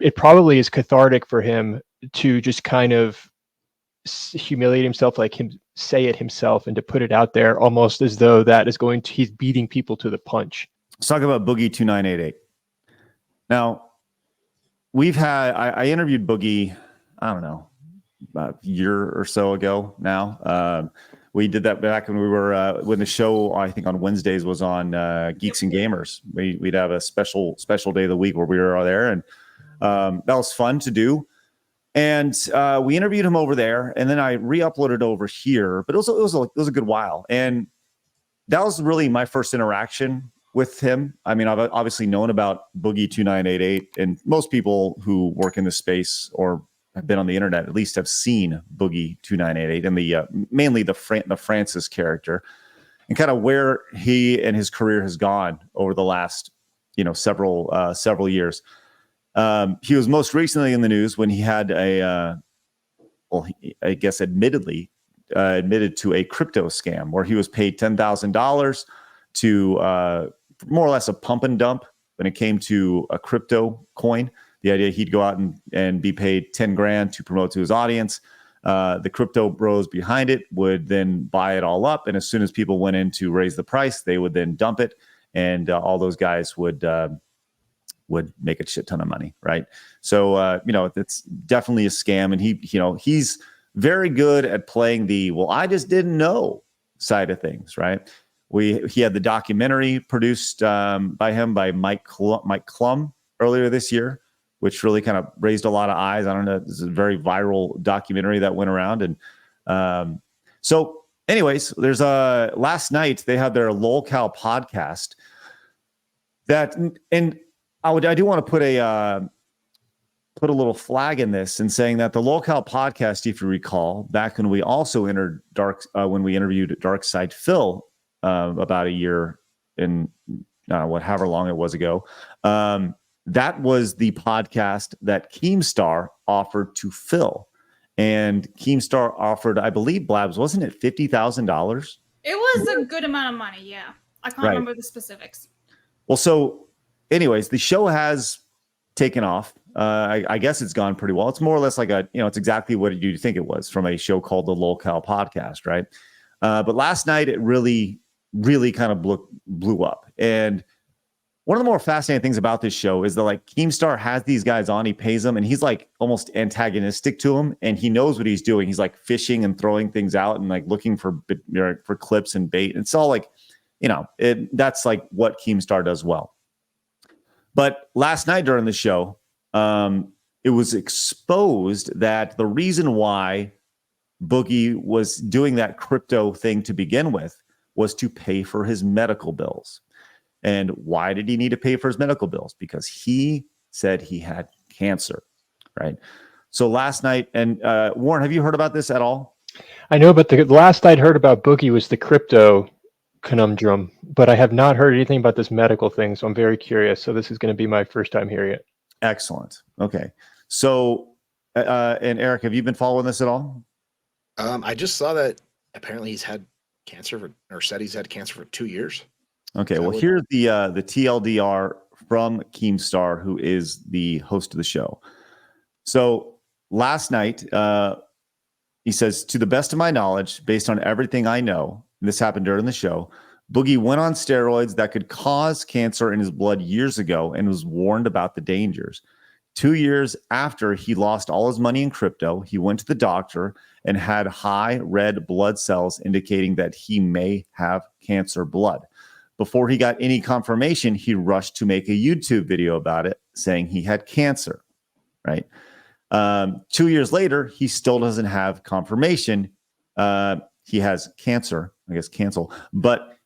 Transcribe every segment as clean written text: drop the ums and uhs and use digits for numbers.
it probably is cathartic for him to just kind of humiliate himself, like him say it himself, and to put it out there almost as though that is he's beating people to the punch. Let's talk about Boogie2988. Now, I interviewed Boogie, I don't know, about a year or so ago now. We did that back when we were when the show, I think on Wednesdays, was on Geeks and Gamers. We'd have a special day of the week where we were there, and that was fun to do. And we interviewed him over there, and then I re-uploaded over here. But it was a good while, and that was really my first interaction with him. I mean, I've obviously known about Boogie2988, and most people who work in the space or have been on the internet at least have seen Boogie2988 and the mainly the Francis character, and kind of where he and his career has gone over the last several years. He was most recently in the news when he had I guess admitted to a crypto scam where he was paid $10,000 to more or less a pump and dump when it came to a crypto coin. The idea he'd go out and be paid 10 grand to promote to his audience. The crypto bros behind it would then buy it all up. And as soon as people went in to raise the price, they would then dump it. And all those guys would make a shit ton of money. Right. So, it's definitely a scam. And he's very good at playing the, well, I just didn't know side of things. Right. He had the documentary produced by Mike Klum earlier this year, which really kind of raised a lot of eyes. I don't know. This is a very viral documentary that went around. And so anyways, there's last night they had their lolcow podcast and I do want to put a little flag in this and saying that the lolcow podcast, if you recall, back when we also entered when we interviewed Dark Side Phil about a year in however long it was ago, that was the podcast that Keemstar offered to Phil, and Keemstar offered, I believe, Blabs, wasn't it $50,000? It was a good amount of money. Yeah, I can't remember the specifics. Well, so anyways, the show has taken off. I guess it's gone pretty well. It's more or less like it's exactly what you think it was from a show called the lolcow podcast, right? But last night it really, really kind of blew up. And one of the more fascinating things about this show is that like Keemstar has these guys on, he pays them, and he's like almost antagonistic to them, and he knows what he's doing. He's like fishing and throwing things out and like looking for clips and bait. And it's all like, that's like what Keemstar does well. But last night during the show, it was exposed that the reason why Boogie was doing that crypto thing to begin with was to pay for his medical bills. And why did he need to pay for his medical bills? Because he said he had cancer, right? So last night, and Warren, have you heard about this at all? I know, but the last I'd heard about Boogie was the crypto conundrum, but I have not heard anything about this medical thing, so I'm very curious. So this is going to be my first time hearing it. Excellent. Okay. So, and Eric, have you been following this at all? I just saw that apparently he's had cancer said he's had cancer for 2 years. Okay. Well, here's the TLDR from Keemstar, who is the host of the show. So last night, he says, to the best of my knowledge, based on everything I know, and this happened during the show, Boogie went on steroids that could cause cancer in his blood years ago and was warned about the dangers. 2 years after he lost all his money in crypto, he went to the doctor and had high red blood cells indicating that he may have cancer blood. Before he got any confirmation, he rushed to make a YouTube video about it, saying he had cancer, right? 2 years later, he still doesn't have confirmation. He has cancer, I guess cancel, but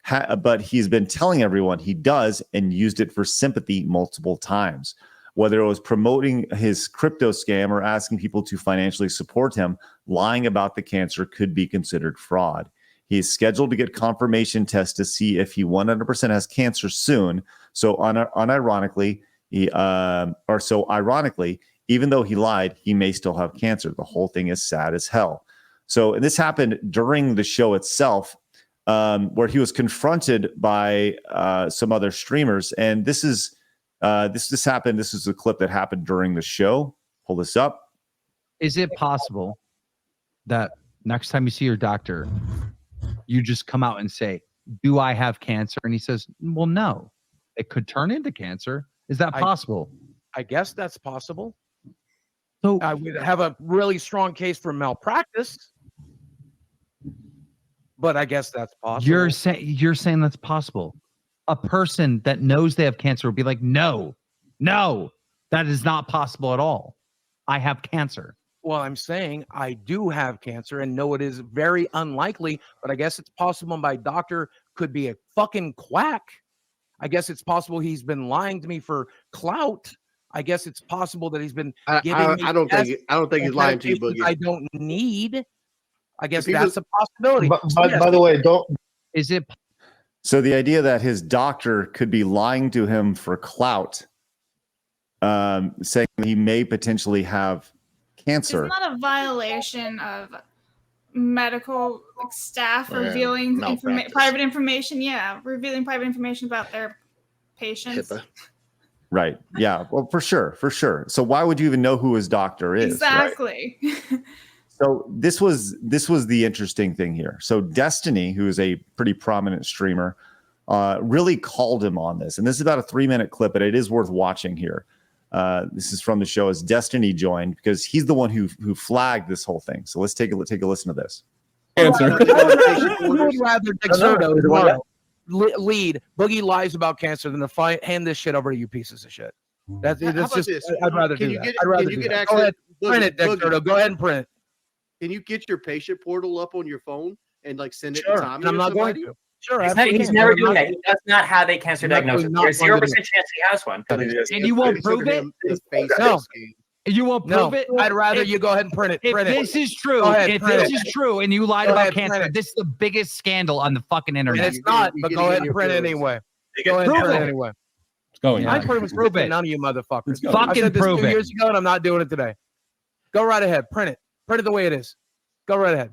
he's been telling everyone he does and used it for sympathy multiple times. Whether it was promoting his crypto scam or asking people to financially support him, lying about the cancer could be considered fraud. He is scheduled to get confirmation tests to see if he 100% has cancer soon. So ironically, even though he lied, he may still have cancer. The whole thing is sad as hell. So, and this happened during the show itself, where he was confronted by some other streamers. And this is This happened. This is a clip that happened during the show. Pull this up. Is it possible that next time you see your doctor, you just come out and say, do I have cancer? And he says, well, no, it could turn into cancer. Is that possible? I guess that's possible. So I would have a really strong case for malpractice, but I guess that's possible. you're saying that's possible. A person that knows they have cancer would be like, no, that is not possible at all. I have cancer. Well, I'm saying I do have cancer and know it is very unlikely, but I guess it's possible my doctor could be a fucking quack. I guess it's possible he's been lying to me for clout. I guess it's possible that he's been giving me I don't think he's lying to you, Boogie. I don't need. I guess that's a possibility. By the way, Is it? So the idea that his doctor could be lying to him for clout, saying that he may potentially have cancer. It's not a violation of medical staff revealing private information. Yeah, revealing private information about their patients. HIPAA. Right. Yeah. Well, for sure. So why would you even know who his doctor is? Exactly. Right? So this was the interesting thing here. So Destiny, who is a pretty prominent streamer, really called him on this. And this is about a 3-minute clip, but it is worth watching here. This is from the show as Destiny joined, because he's the one who flagged this whole thing. So let's take a listen to this. Answer. I would rather Dexerto lead Boogie lies about cancer than to hand this shit over to you pieces of shit. That's just. I'd rather do that. I'd rather do that. Go ahead, print it, Dexerto. Go ahead and print it. Can you get your patient portal up on your phone and like send it Sure. to Tommy? I'm not going to. Sure, he's never doing that. He does not have a cancer diagnosis. There's 0% chance he has one. And you won't prove it? No. You won't prove it? I'd rather you go ahead and print it. If this is true, and you lied about cancer, this is the biggest scandal on the fucking internet. And it's not, but go ahead and print it anyway. Go ahead and print it anyway. It's going. I prove it. None of you motherfuckers. Fucking prove it. 2 years ago, and I'm not doing it today. Go right ahead. Print it. Print it the way it is. Go right ahead.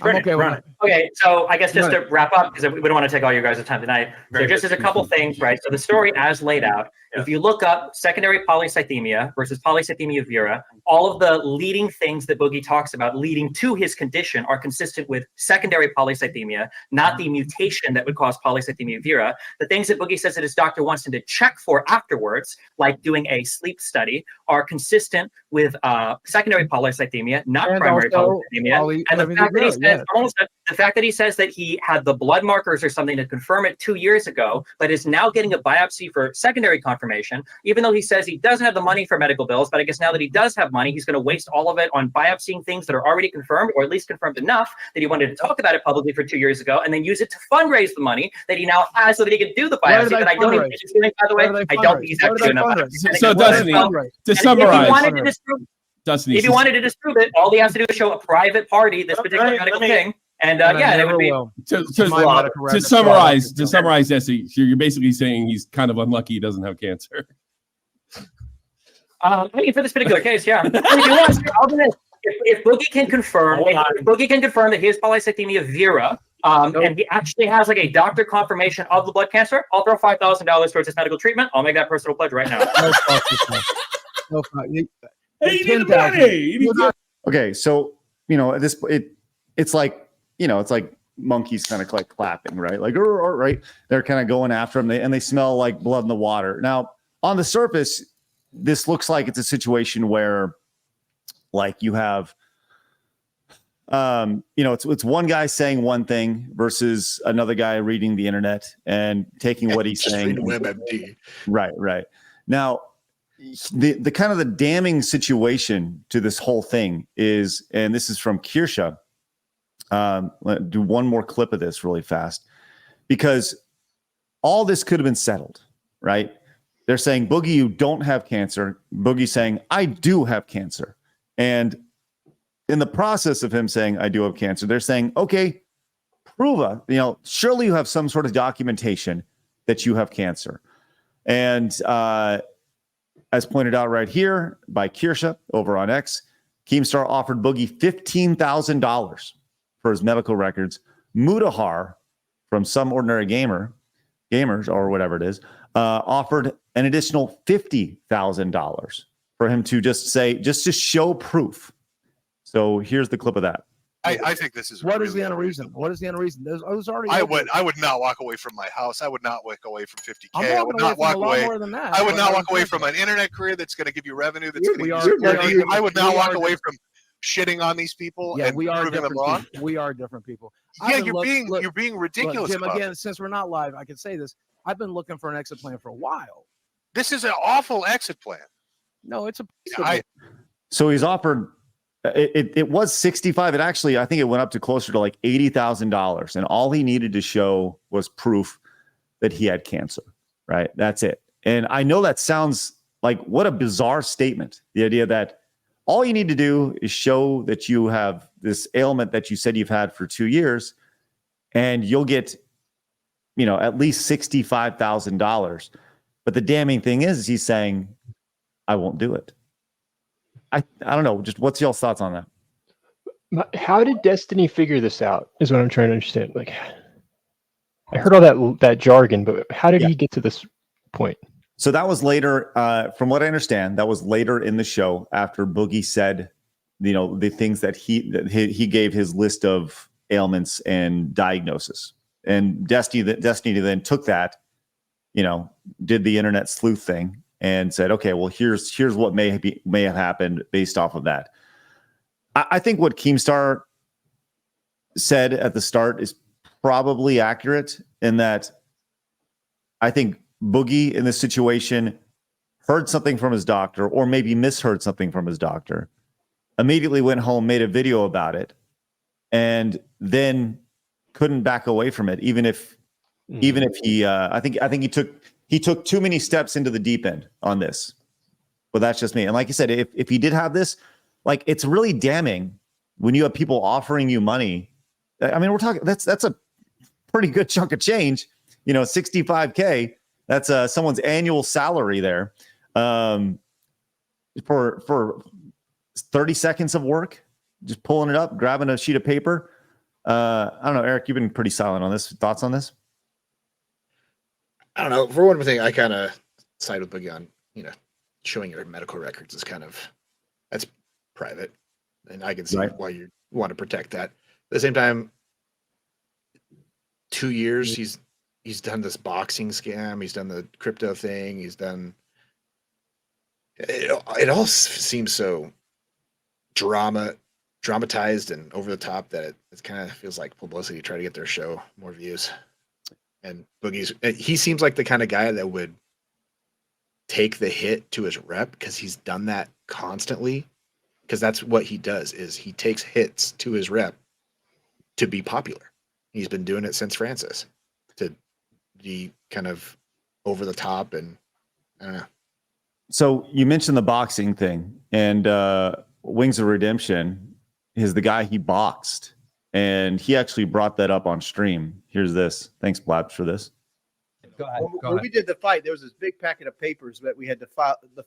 I'm okay with it. Okay, so I guess just to wrap up, because we don't want to take all your guys' time tonight. So just as a couple things, right? So the story as laid out, if you look up secondary polycythemia versus polycythemia vera, all of the leading things that Boogie talks about leading to his condition are consistent with secondary polycythemia, not the mutation that would cause polycythemia vera. The things that Boogie says that his doctor wants him to check for afterwards, like doing a sleep study, are consistent with secondary polycythemia, not And primary also polycythemia. And the fact that he says that he had the blood markers or something to confirm it 2 years ago, but is now getting a biopsy for secondary confirmation, even though he says he doesn't have the money for medical bills, but I guess now that he does have money, he's going to waste all of it on biopsying things that are already confirmed, or at least confirmed enough that he wanted to talk about it publicly for 2 years ago, and then use it to fundraise the money that he now has so that he can do the biopsy. But I don't think he's doing, by the way, I don't think he's actually doing that. So Destiny, to summarize, if he wanted to disprove it, all he has to do is show a private party this particular medical thing. And it would be to summarize, Destiny, so you're basically saying he's kind of unlucky he doesn't have cancer. I mean, for this particular case, yeah. If Boogie can confirm, that he has polycythemia vera, and he actually has like a doctor confirmation of the blood cancer, I'll throw $5,000 towards his medical treatment. I'll make that personal pledge right now. Okay, so it's like monkeys kind of like clapping, right? Like, right? They're kind of going after him, and they smell like blood in the water. Now, on the surface, this looks like it's a situation where, like, you have, it's one guy saying one thing versus another guy reading the internet and taking what he's saying. Right. Now, the kind of the damning situation to this whole thing is, and this is from Kirsha. Let do one more clip of this really fast, because all this could have been settled, right? They're saying, Boogie, you don't have cancer. Boogie saying, I do have cancer. And in the process of him saying, I do have cancer, they're saying, okay, prove it. Surely you have some sort of documentation that you have cancer. And as pointed out right here by Kirsha over on X, Keemstar offered Boogie $15,000 for his medical records. Mudahar from Some Ordinary Gamers or whatever it is, offered an additional $50,000 for him to just to show proof. So here's the clip of that. I think this is What is the unreason? What is the unreason? There's already. I would not walk away from my house. I would not walk away from 50K. I would not walk away. I would not walk away from an internet career that's going to give you revenue. That's going to give you security. I would not walk away from shitting on these people and proving them wrong. We are different people. Yeah, you're being ridiculous. Jim, again, since we're not live, I can say this. I've been looking for an exit plan for a while. This is an awful exit plan. No, it's a. So he's offered. It was 65. It actually, I think it went up to closer to like $80,000, and all he needed to show was proof that he had cancer. Right, that's it. And I know that sounds like what a bizarre statement. The idea that all you need to do is show that you have this ailment that you said you've had for 2 years, and you'll get, at least $65,000. But the damning thing is, he's saying, "I won't do it." I don't know. Just what's y'all's thoughts on that? How did Destiny figure this out? Is what I'm trying to understand. Like, I heard all that jargon, but how did he get to this point? So that was later, from what I understand, that was later in the show after Boogie said, the things that he gave his list of ailments and diagnosis, and Destiny then took that, did the internet sleuth thing and said, okay, well, here's what may have happened based off of that. I think what Keemstar said at the start is probably accurate in that I think Boogie in this situation heard something from his doctor, or maybe misheard something from his doctor, immediately went home, made a video about it, and then couldn't back away from it, even if he I think he took too many steps into the deep end on this. But that's just me. And like you said, if he did have this, like, it's really damning when you have people offering you money. I mean, we're talking that's a pretty good chunk of change, $65K. That's someone's annual salary there, for 30 seconds of work, just pulling it up, grabbing a sheet of paper. I don't know, Eric, you've been pretty silent on this. Thoughts on this? I don't know. For one thing, I kind of side with Boogie on, showing your medical records is that's private, and I can see why you want to protect that. At the same time, 2 years he's done this boxing scam, he's done the crypto thing, he's done it all seems so dramatized and over the top that it kind of feels like publicity to try to get their show more views. And he seems like the kind of guy that would take the hit to his rep, because he's done that constantly, because that's what he does, is he takes hits to his rep to be popular. He's been doing it since Francis, to be kind of over the top, and I don't know. So you mentioned the boxing thing, and Wings of Redemption is the guy he boxed, and he actually brought that up on stream. Here's this. Thanks, Blabs, for this. Go ahead. When we did the fight, there was this big packet of papers that we had to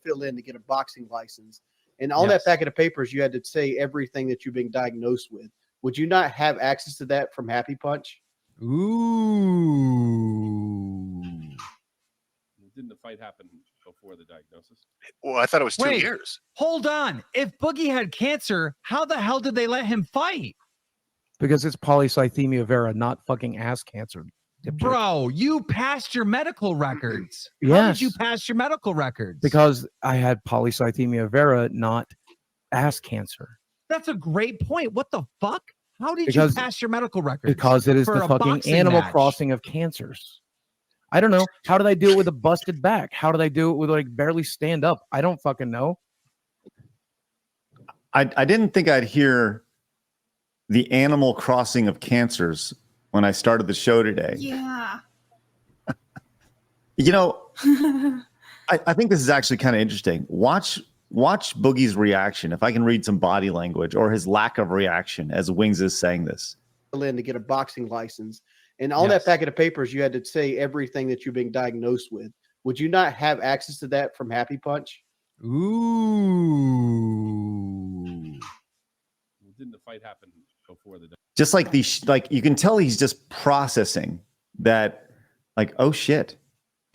fill in to get a boxing license. And on that packet of papers, you had to say everything that you've been diagnosed with. Would you not have access to that from Happy Punch? Ooh. Didn't the fight happen before the diagnosis? Well, I thought it was 2 years. Hold on. If Boogie had cancer, how the hell did they let him fight? Because it's polycythemia vera, not fucking ass cancer. Bro, you passed your medical records. Yes. How did you pass your medical records? Because I had polycythemia vera, not ass cancer. That's a great point. What the fuck? How did you pass your medical records? Because it is the fucking Animal Crossing of cancers. I don't know. How did I do it with a busted back? How did I do it with barely stand up? I don't fucking know. I didn't think I'd hear the Animal Crossing of cancers when I started the show today. Yeah. I think this is actually kind of interesting. Watch Boogie's reaction, if I can read some body language, or his lack of reaction as Wings is saying this. To get a boxing license. And on that packet of papers, you had to say everything that you've been diagnosed with. Would you not have access to that from Happy Punch? Ooh. Didn't the fight happen before the? Just like you can tell he's just processing that, like, oh shit,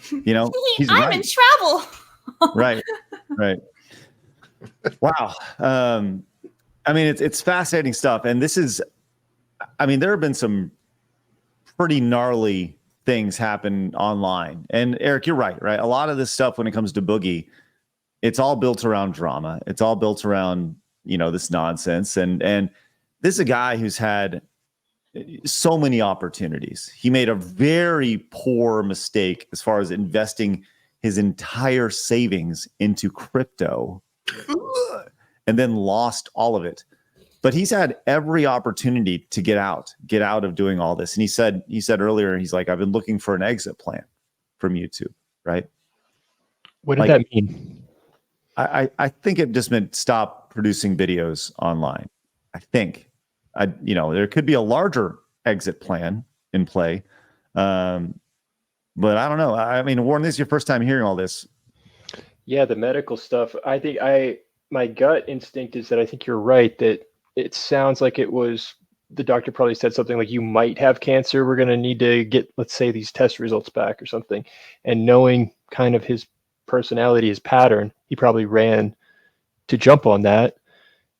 You know, he's I'm right. in trouble. Right. Wow. I mean, it's fascinating stuff. And this is, I mean, there have been some pretty gnarly things happen online. And Eric, you're right? A lot of this stuff when it comes to Boogie, it's all built around drama. It's all built around, this nonsense. And this is a guy who's had so many opportunities. He made a very poor mistake as far as investing his entire savings into crypto and then lost all of it. But he's had every opportunity to get out of doing all this. And he said earlier, he's like, I've been looking for an exit plan from YouTube, right? What did that mean? I think it just meant stop producing videos online. I think, there could be a larger exit plan in play. But I don't know. I mean, Warren, this is your first time hearing all this. Yeah, the medical stuff. I think my gut instinct is that I think you're right, that it sounds like it was the doctor probably said something like, you might have cancer. We're going to need to get, let's say, these test results back or something. And knowing kind of his personality, his pattern, he probably ran to jump on that.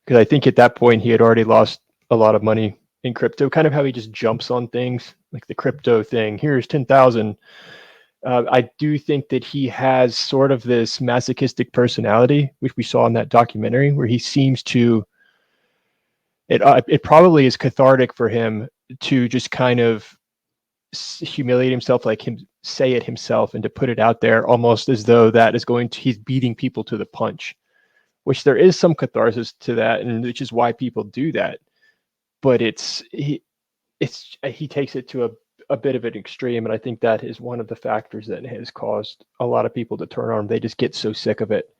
Because I think at that point he had already lost a lot of money in crypto, kind of how he just jumps on things like the crypto thing. Here's 10,000. I do think that he has sort of this masochistic personality, which we saw in that documentary, where he seems to, it probably is cathartic for him to just kind of humiliate himself, like him say it himself, and to put it out there almost as though that is he's beating people to the punch, which there is some catharsis to that, and which is why people do that. But he takes it to a bit of an extreme, and I think that is one of the factors that has caused a lot of people to turn on him. They just get so sick of it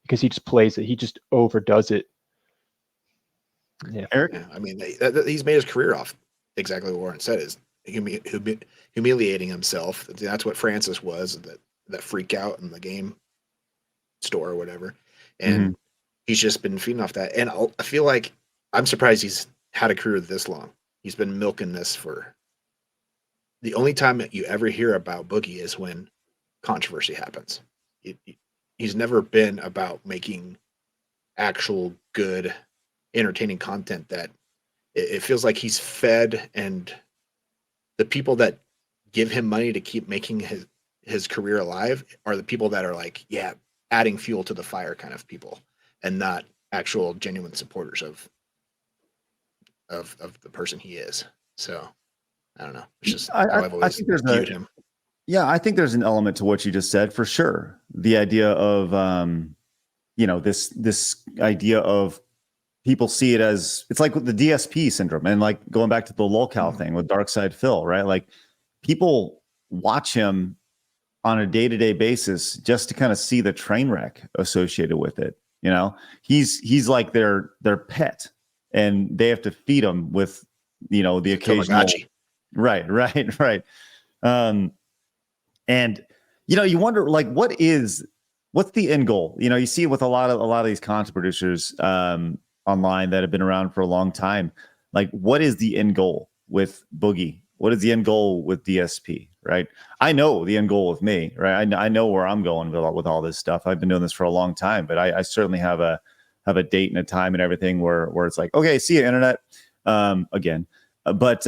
because he just plays it. He just overdoes it. Yeah, Eric. Yeah, I mean, he's made his career off exactly what Warren said, is humiliating himself. That's what Francis was, that freak out in the game store or whatever, and he's just been feeding off that. And I feel like I'm surprised he's had a career this long. He's been milking this for. The only time that you ever hear about Boogie is when controversy happens. He's never been about making actual good, entertaining content that it feels like he's fed, and the people that give him money to keep making his career alive are the people that are like, yeah, adding fuel to the fire kind of people, and not actual genuine supporters of the person he is. So I don't know. It's just how I've always viewed him. Yeah, I think there's an element to what you just said for sure. The idea of this idea of people see it as, it's like with the DSP syndrome, and like going back to the lolcow thing with Dark Side Phil, right? Like people watch him on a day-to-day basis just to kind of see the train wreck associated with it. He's like their pet, and they have to feed him with the occasional. Right. And you wonder, like, what's the end goal? You see it with a lot of these content producers online that have been around for a long time. Like, what is the end goal with Boogie? What is the end goal with DSP? Right. I know the end goal with me. Right. I know where I'm going with all this stuff. I've been doing this for a long time, but I certainly have a date and a time and everything where it's like, okay, see you, internet, again, but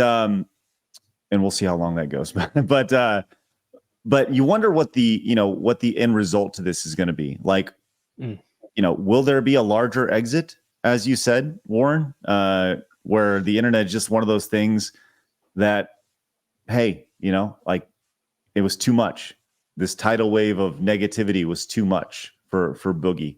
and we'll see how long that goes. But you wonder what the end result to this is going to be. Like, will there be a larger exit, as you said, Warren, where the internet is just one of those things that, hey, like, it was too much. This tidal wave of negativity was too much for Boogie.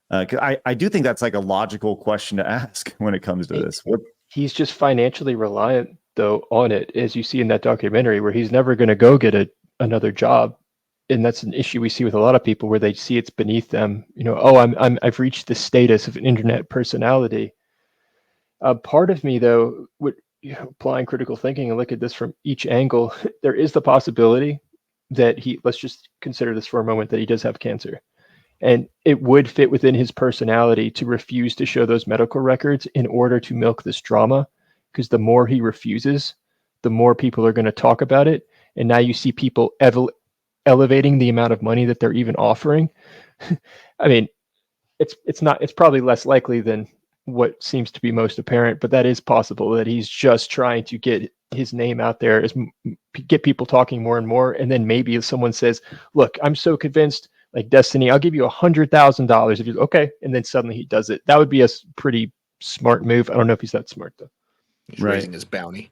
'Cause I do think that's like a logical question to ask when it comes to this. He's just financially reliant, though, on it, as you see in that documentary, where he's never going to go get another job. And that's an issue we see with a lot of people, where they see it's beneath them. I've reached the status of an internet personality. Part of me, though, would applying critical thinking and look at this from each angle. There is the possibility that let's just consider this for a moment, that he does have cancer. And it would fit within his personality to refuse to show those medical records in order to milk this drama, because the more he refuses, the more people are going to talk about it. And now you see people elevating the amount of money that they're even offering, I mean, it's probably less likely than what seems to be most apparent, but that is possible that he's just trying to get his name out there, get people talking more and more. And then maybe if someone says, look, I'm so convinced, like Destiny, I'll give you $100,000 if you okay. And then suddenly he does it. That would be a pretty smart move. I don't know if he's that smart though. He's raising his bounty.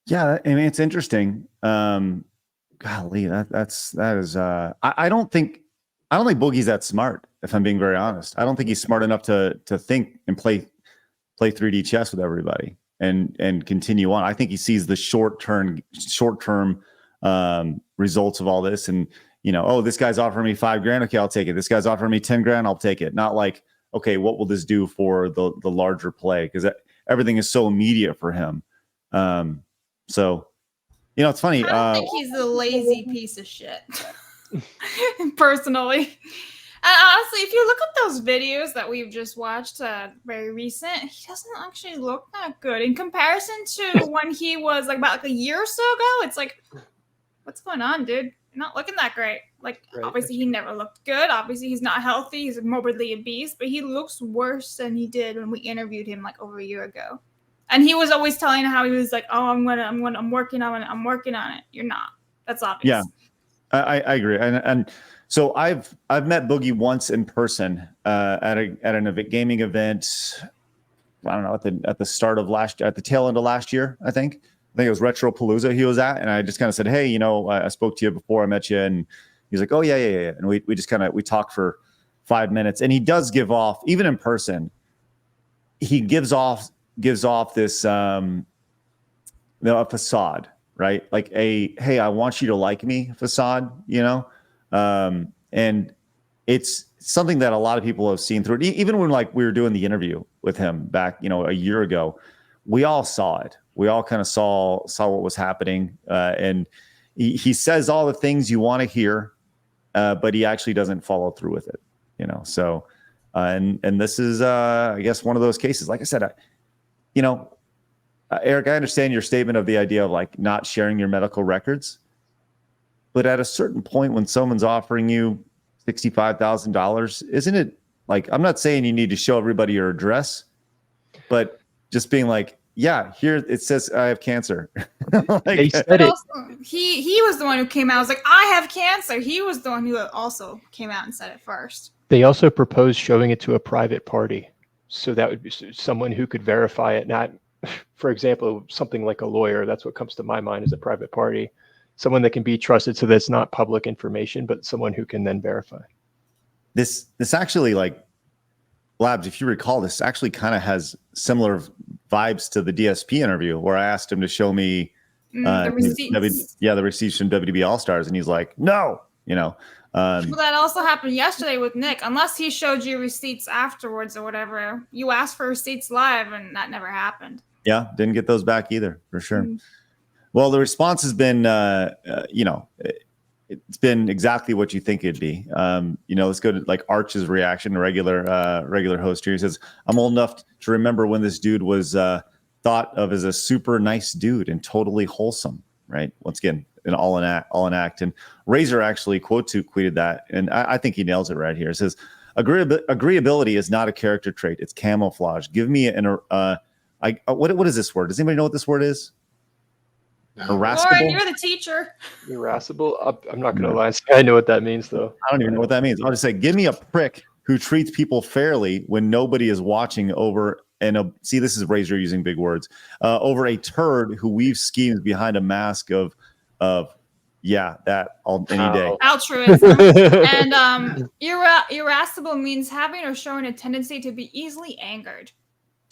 Yeah. I mean, it's interesting. Golly, that is, I don't think Boogie's that smart, if I'm being very honest. I don't think he's smart enough to think and play 3D chess with everybody and continue on. I think he sees the short-term results of all this. And, oh, this guy's offering me $5,000. Okay, I'll take it. This guy's offering me $10,000. I'll take it. Not like, okay, what will this do for the larger play? Because everything is so immediate for him. So, it's funny. I don't think he's a lazy piece of shit. Personally, and honestly, if you look at those videos that we've just watched, very recent, he doesn't actually look that good in comparison to when he was like about a year or so ago. It's like, what's going on, dude? You're not looking that great. Like, obviously, he never looked good. Obviously, he's not healthy. He's morbidly obese, but he looks worse than he did when we interviewed him like over a year ago. And he was always telling how he was like, "Oh, I'm working on it." You're not. That's obvious. Yeah. I agree, and so I've met Boogie once in person at an gaming event. I don't know, at the tail end of last year. I think it was Retro Palooza he was at, and I just kind of said, hey, I spoke to you before I met you, and he's like, oh yeah, and we just we talked for 5 minutes, and he does give off, even in person, he gives off this a facade. Right? Like hey, I want you to like me facade, and it's something that a lot of people have seen through it. Even when we were doing the interview with him back, a year ago, we all saw it. We all kind of saw what was happening. And he says all the things you want to hear, but he actually doesn't follow through with it, So, and this is, I guess, one of those cases. Like I said, Eric, I understand your statement of the idea of not sharing your medical records, but at a certain point when someone's offering you $65,000, isn't it I'm not saying you need to show everybody your address, but just being like, yeah, here it says I have cancer. They said it. Also, he was the one who came out. I was like, I have cancer. He was the one who also came out and said it first. They also proposed showing it to a private party. So that would be someone who could verify it, not, for example, something like a lawyer. That's what comes to my mind as a private party. Someone that can be trusted so that's not public information, but someone who can then verify. This actually, Labs, if you recall, this actually kind of has similar vibes to the DSP interview where I asked him to show me the receipts. The receipts from WDB All-Stars, and he's like, no, well, that also happened yesterday with Nick. Unless he showed you receipts afterwards or whatever, you asked for receipts live, and that never happened. Yeah, didn't get those back either, for sure. Mm-hmm. Well, the response has been, it's been exactly what you think it'd be. Let's go to Arch's reaction, a regular host here. He says, "I'm old enough to remember when this dude was thought of as a super nice dude and totally wholesome." Right? Once again, all in act. And Razor actually tweeted that, and I think he nails it right here. It says, agreeability is not a character trait; it's camouflage. Give me what is this word? Does anybody know what this word is? Irascible? Lauren, you're the teacher. Irascible? I'm not going to lie. I know what that means, though. I don't even know what that means. I'll just say, give me a prick who treats people fairly when nobody is watching over. See, this is Razor using big words. Over a turd who weaves schemes behind a mask of that any day. Altruism. And irascible means having or showing a tendency to be easily angered.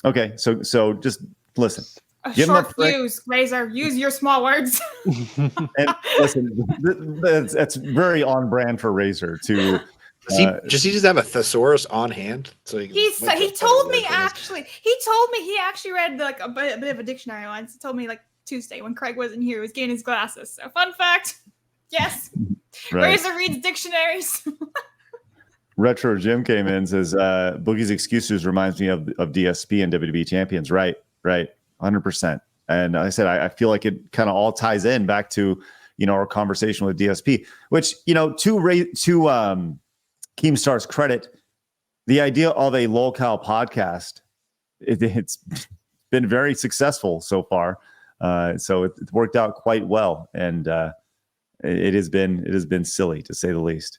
Okay, so just listen. Give short fuse, Razor. Use your small words. And listen, that's very on brand for Razor to. Does he just have a thesaurus on hand? So he told me he actually read a bit of a dictionary once. He told me Tuesday when Craig wasn't here, he was getting his glasses. So fun fact, yes, right. Razor reads dictionaries. Retro Jim came in and says Boogie's excuses reminds me of DSP and WWE champions. Right. 100%. And I said, I feel like it kind of all ties in back to, our conversation with DSP, which, to Keemstar's credit, the idea of a lolcow podcast, it's been very successful so far. So it worked out quite well, and it has been silly, to say the least.